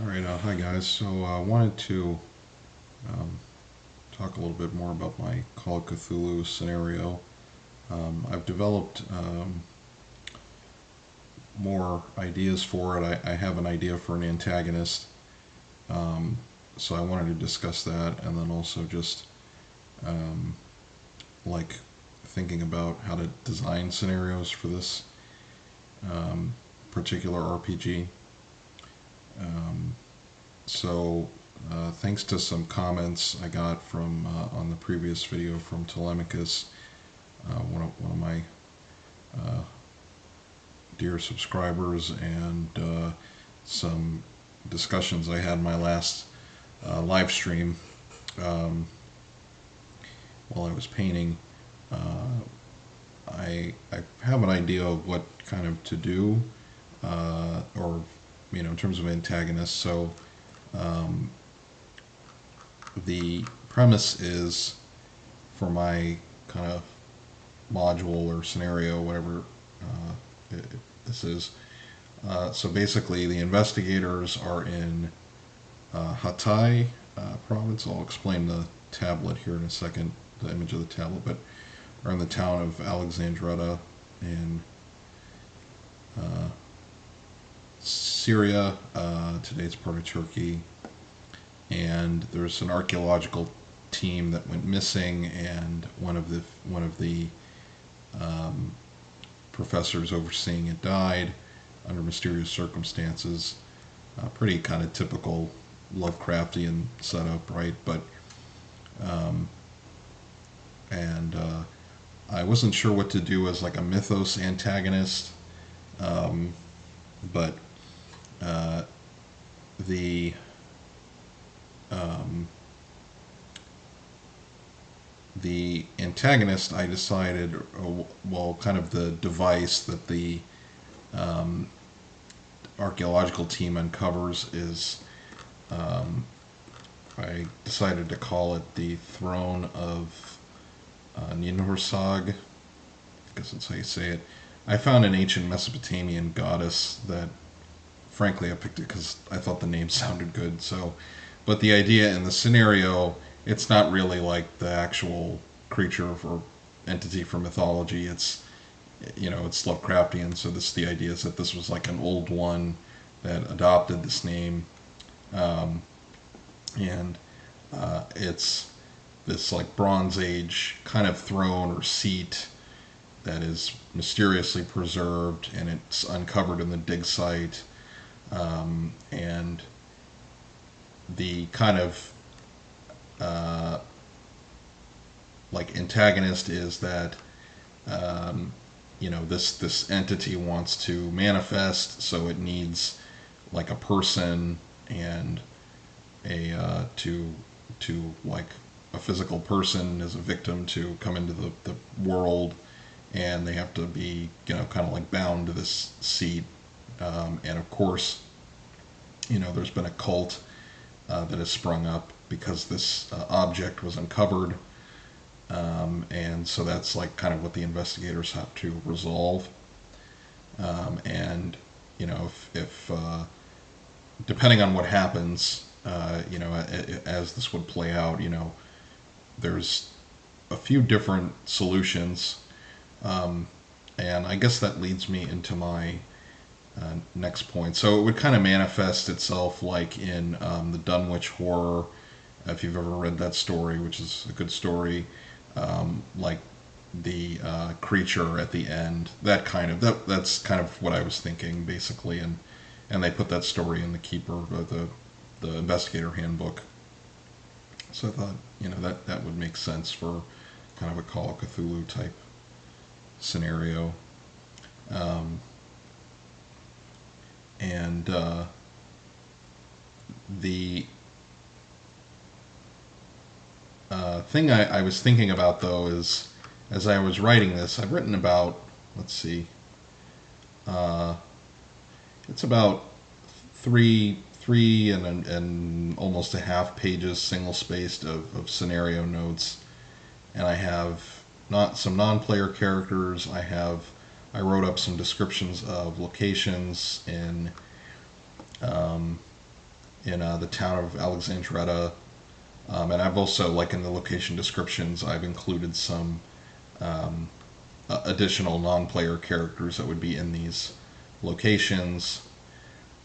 Alright, hi guys. So I wanted to um, talk a little bit more about my Call of Cthulhu scenario. I've developed more ideas for it. I have an idea for an antagonist, um, so I wanted to discuss that, and then also just um, like thinking about how to design scenarios for this um, particular RPG. Um, thanks to some comments I got from on the previous video from Telemachus, one of my uh, dear subscribers, and some discussions I had in my last live stream um, while I was painting. Uh, I have an idea of what kind of to do, or in terms of antagonists. So um, the premise is for my kind of module or scenario, whatever this is. So basically, the investigators are in Hatay province. I'll explain the tablet here in a second, the image of the tablet, but are in the town of Alexandretta in uh, Syria. Today it's part of Turkey, and there's an archaeological team that went missing, and one of the um, professors overseeing it died under mysterious circumstances. Pretty kind of typical Lovecraftian setup, right? But um, and I wasn't sure what to do as like a Mythos antagonist, um, but uh, the um, the antagonist I decided, well, kind of the device that the um, archaeological team uncovers is, I decided to call it the Throne of Ninhursag. I guess that's how you say it. I found an ancient Mesopotamian goddess that, frankly, I picked it because I thought the name sounded good. So, but the idea in the scenario, it's not really like the actual creature or entity from mythology. It's Lovecraftian. So the idea is that this was like an old one that adopted this name, um, and it's this like Bronze Age kind of throne or seat that is mysteriously preserved, and it's uncovered in the dig site. And the kind of uh, like antagonist is that this entity wants to manifest, so it needs like a person and a to like a physical person as a victim to come into the world, and they have to be kind of like bound to this seat. And of course, there's been a cult that has sprung up because this object was uncovered, and so that's like kind of what the investigators have to resolve. And if depending on what happens, as this would play out, there's a few different solutions, um, and I guess that leads me into my next point. So it would kind of manifest itself like in the Dunwich Horror, if you've ever read that story, which is a good story, like the creature at the end, that's kind of what I was thinking basically, and they put that story in the Keeper, the Investigator Handbook. So I thought that would make sense for kind of a Call of Cthulhu type scenario. Um, and the thing I was thinking about though is, as I was writing this, I've written about, let's see, uh, it's about three and almost a half pages single spaced of scenario notes, and I have not some non-player characters. I wrote up some descriptions of locations in in the town of Alexandretta. And I've also, like in the location descriptions, I've included some um, additional non-player characters that would be in these locations.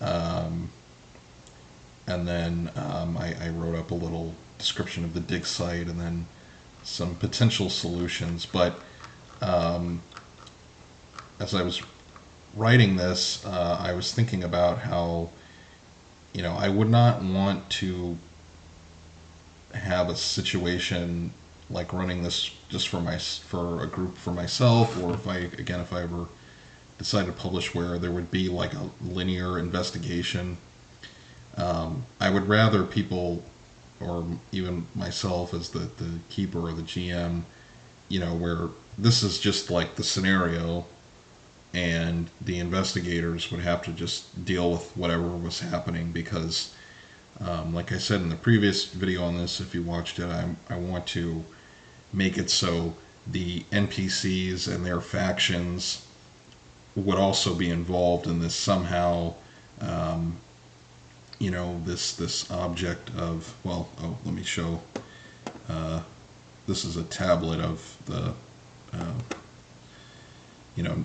Um, and then I wrote up a little description of the dig site and then some potential solutions. But um, as I was writing this, I was thinking about how, I would not want to have a situation like running this just for a group for myself, or if I ever decide to publish, where there would be like a linear investigation. I would rather people, or even myself as the keeper or the GM, where this is just like the scenario, and the investigators would have to just deal with whatever was happening because, like I said in the previous video on this, if you watched it, I want to make it so the NPCs and their factions would also be involved in this somehow. Um, this object of, well, oh, let me show. Uh, this is a tablet of the uh,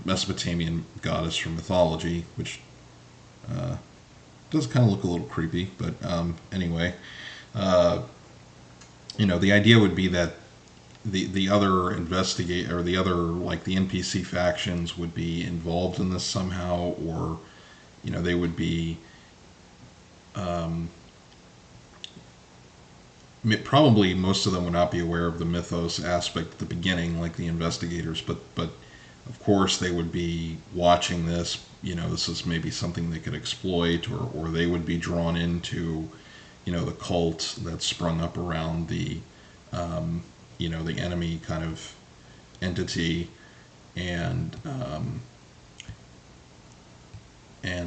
Mesopotamian goddess from mythology, which uh, does kind of look a little creepy, but anyway, uh, the idea would be that the other investigate or the other, like the NPC factions, would be involved in this somehow, or they would be um, probably most of them would not be aware of the mythos aspect at the beginning, like the investigators, but of course they would be watching this. This is maybe something they could exploit, or they would be drawn into, the cult that sprung up around the enemy kind of entity, and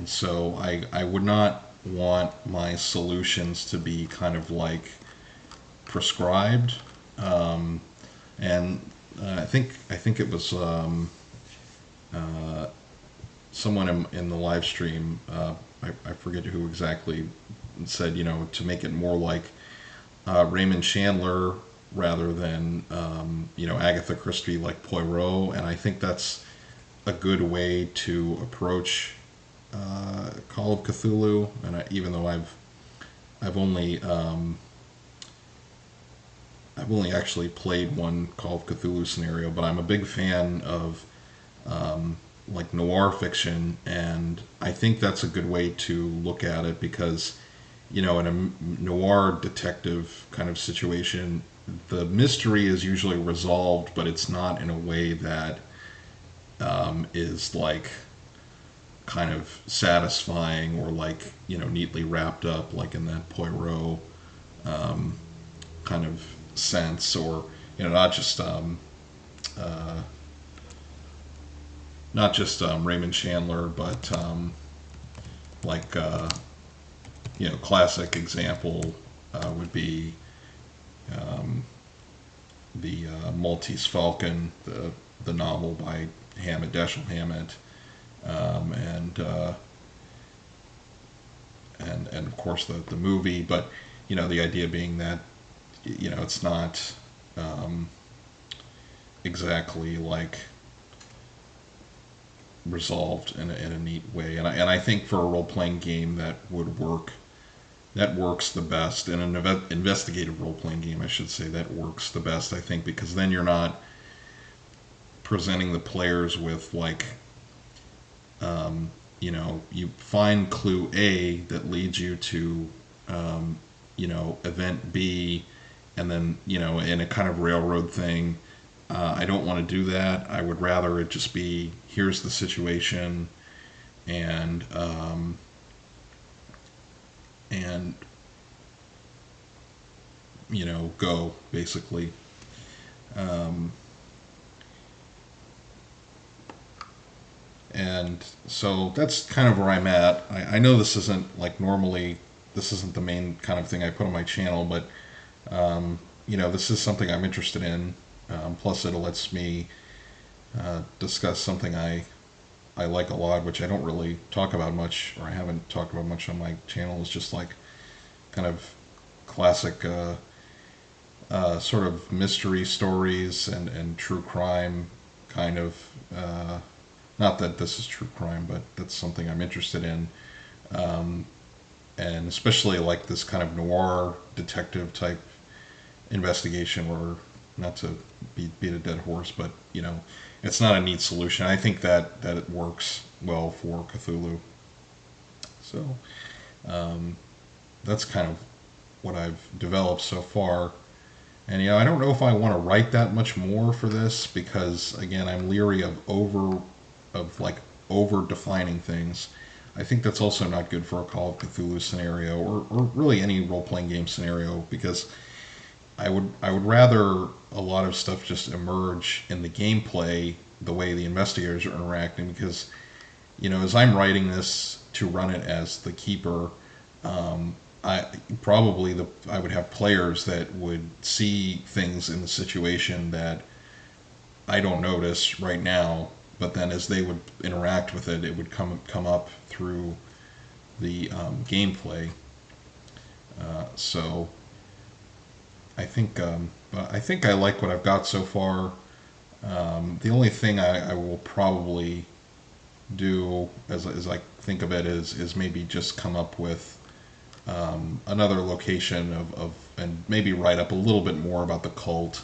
so I would not want my solutions to be kind of like prescribed. Um, and I think it was uh, someone in the live stream. I forget who exactly said, to make it more like Raymond Chandler rather than Agatha Christie, like Poirot. And I think that's a good way to approach Call of Cthulhu. And even though I've only actually played one Call of Cthulhu scenario, but I'm a big fan of like noir fiction, and I think that's a good way to look at it because, in a noir detective kind of situation, the mystery is usually resolved, but it's not in a way that is like kind of satisfying or like neatly wrapped up like in that Poirot um, kind of sense, or uh, not just Raymond Chandler, but like classic example would be um, the Maltese Falcon, the novel by Hammett, Dashiell Hammett, and and of course the movie. But the idea being that it's not um, exactly like resolved in a neat way. And I think for a role playing game that would work, that works the best in an investigative role playing game, I should say, that works the best, I think, because then you're not presenting the players with like you find clue A that leads you to event B, and then in a kind of railroad thing. I don't want to do that. I would rather it just be, here's the situation, and and go basically. Um, and so that's kind of where I'm at. I know this isn't like normally, this isn't the main kind of thing I put on my channel, but this is something I'm interested in. Plus, it lets me discuss something I like a lot, which I don't really talk about much, or I haven't talked about much on my channel. Is just like kind of classic sort of mystery stories and true crime kind of. Not that this is true crime, but that's something I'm interested in. Um, and especially like this kind of noir detective type investigation where, not to beat a dead horse, but it's not a neat solution. I think that it works well for Cthulhu. So um, that's kind of what I've developed so far. And I don't know if I want to write that much more for this because again, I'm leery of like over defining things. I think that's also not good for a Call of Cthulhu scenario or really any role playing game scenario because I would rather a lot of stuff just emerge in the gameplay the way the investigators are interacting because as I'm writing this to run it as the keeper, I probably I would have players that would see things in the situation that I don't notice right now, but then as they would interact with it, it would come up through the gameplay. So I think I like what I've got so far. The only thing I will probably do as I think of it is maybe just come up with another location of and maybe write up a little bit more about the cult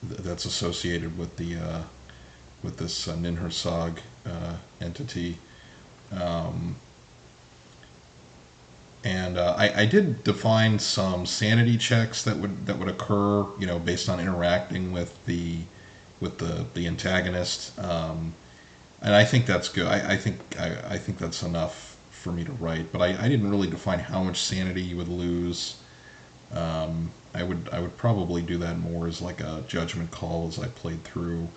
that's associated with this Ninhursag entity. Um, and I did define some sanity checks that would occur, based on interacting with the antagonist. And I think that's good. I think that's enough for me to write. But I didn't really define how much sanity you would lose. I would probably do that more as like a judgment call as I played through.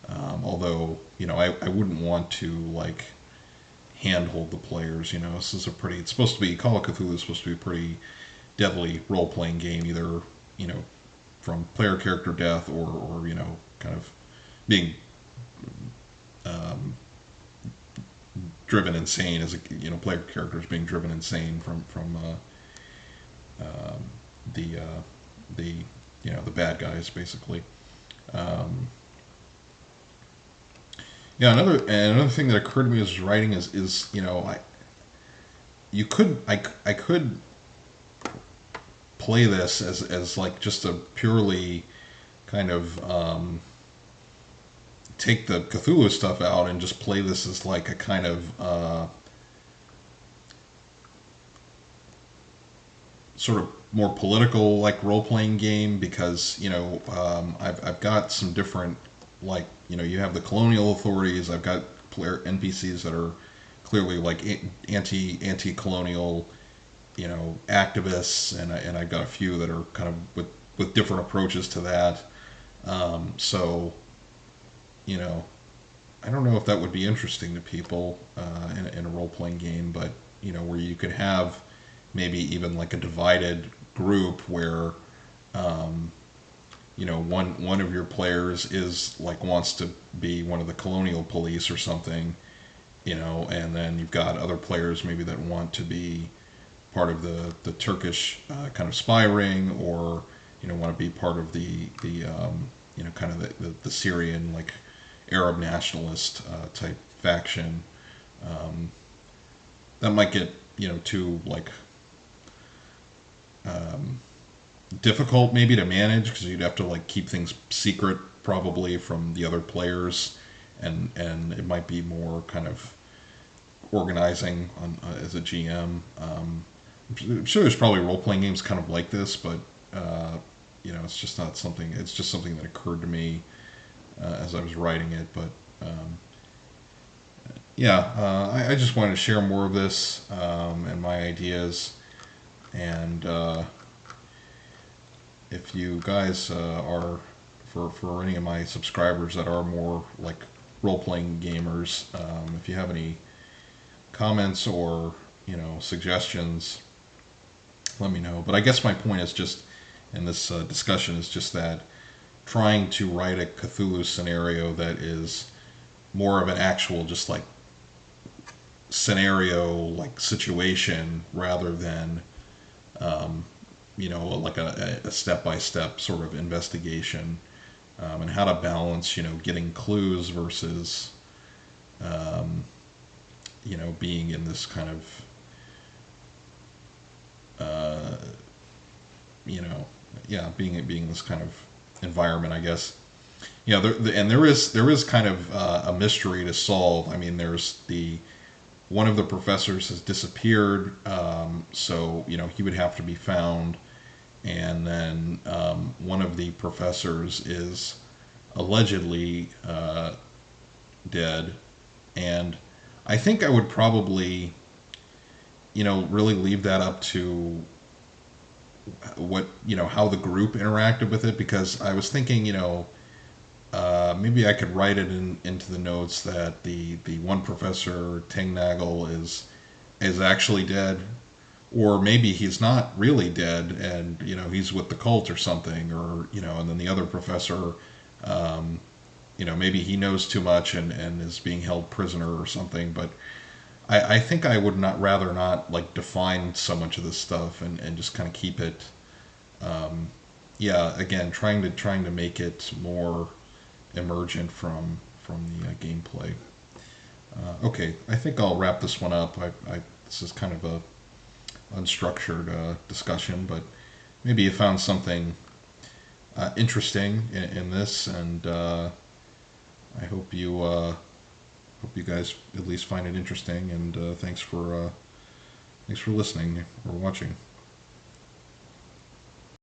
Although I wouldn't want to like handhold the players. This is a pretty. It's supposed to be Call of Cthulhu is supposed to be a pretty deadly role playing game. Either from player character death or kind of being um, driven insane as a player characters being driven insane um, the the the bad guys basically. Um, yeah, another thing that occurred to me as writing is I could play this as like just a purely kind of take the Cthulhu stuff out and just play this as like a kind of sort of more political like role playing game because I've got some different like you have the colonial authorities. I've got player NPCs that are clearly like anti colonial activists, and I've got a few that are kind of with different approaches to that. So you know I don't know if that would be interesting to people in a role playing game, but where you could have maybe even like a divided group where um, one of your players is like wants to be one of the colonial police or something, and then you've got other players maybe that want to be part of the Turkish kind of spy ring, or want to be part of the kind of the Syrian like Arab nationalist type faction. Um, that might get too like um, difficult maybe to manage because you'd have to like keep things secret probably from the other players, and it might be more kind of organizing on as a GM. I'm sure there's probably role playing games kind of like this, but it's just not something. It's just something that occurred to me as I was writing it. But yeah, I just wanted to share more of this and my ideas. And if you guys are for any of my subscribers that are more like role playing gamers, if you have any comments or suggestions, let me know. But I guess my point is just in this discussion is just that trying to write a Cthulhu scenario that is more of an actual just like scenario like situation rather than like a step-by-step sort of investigation, and how to balance getting clues versus being in this kind of uh, you know being in this kind of environment, I guess. And there is kind of a mystery to solve. I mean, there's the one of the professors has disappeared, so he would have to be found, and then one of the professors is allegedly dead, and I think I would probably really leave that up to what how the group interacted with it, because I was thinking maybe I could write it into the notes that the one professor Tingnagel is actually dead, or maybe he's not really dead, and he's with the cult or something, or and then the other professor, maybe he knows too much and is being held prisoner or something. But I think I would not rather not like define so much of this stuff, and just kind of keep it. Yeah, again, trying to make it more emergent from the gameplay. Okay, I think I'll wrap this one up. This is kind of a unstructured discussion, but maybe you found something interesting in this, and I hope you guys at least find it interesting. And thanks for listening or watching.